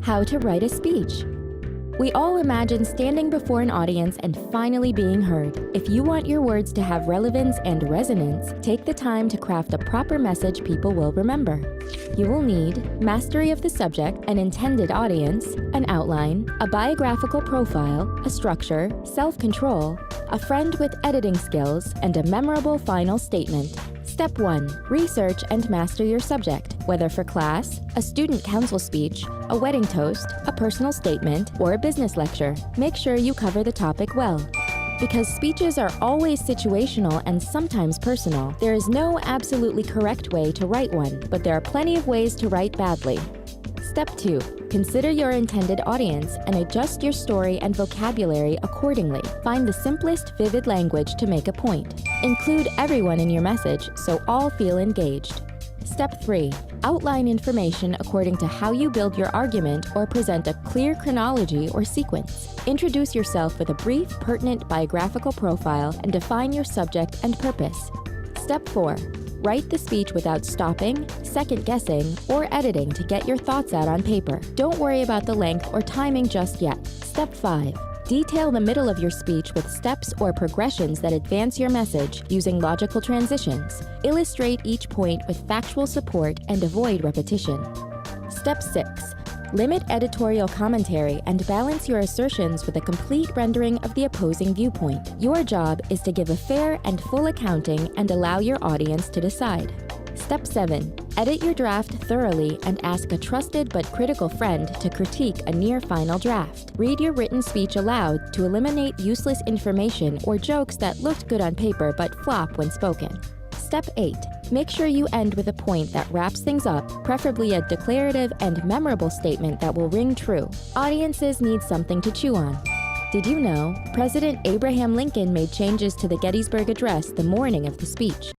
How to write a speech. We all imagine standing before an audience and finally being heard. If you want your words to have relevance and resonance, take the time to craft a proper message people will remember. You will need mastery of the subject, an intended audience, an outline, a biographical profile, a structure, self-control, a friend with editing skills, and a memorable final statement. Step 1. Research and master your subject, whether for class, a student council speech, a wedding toast, a personal statement, or a business lecture. Make sure you cover the topic well. Because speeches are always situational and sometimes personal, there is no absolutely correct way to write one, but there are plenty of ways to write badly. Step 2. Consider your intended audience and adjust your story and vocabulary accordingly. Find the simplest, vivid language to make a point. Include everyone in your message so all feel engaged. Step 3. Outline information according to how you build your argument or present a clear chronology or sequence. Introduce yourself with a brief, pertinent biographical profile and define your subject and purpose. Step 4. Write the speech without stopping, second-guessing, or editing to get your thoughts out on paper. Don't worry about the length or timing just yet. Step 5. Detail the middle of your speech with steps or progressions that advance your message using logical transitions. Illustrate each point with factual support and avoid repetition. Step 6. Limit editorial commentary and balance your assertions with a complete rendering of the opposing viewpoint. Your job is to give a fair and full accounting and allow your audience to decide. Step 7. Edit your draft thoroughly and ask a trusted but critical friend to critique a near-final draft. Read your written speech aloud to eliminate useless information or jokes that looked good on paper but flop when spoken. Step 8. Make sure you end with a point that wraps things up, preferably a declarative and memorable statement that will ring true. Audiences need something to chew on. Did you know President Abraham Lincoln made changes to the Gettysburg Address the morning of the speech?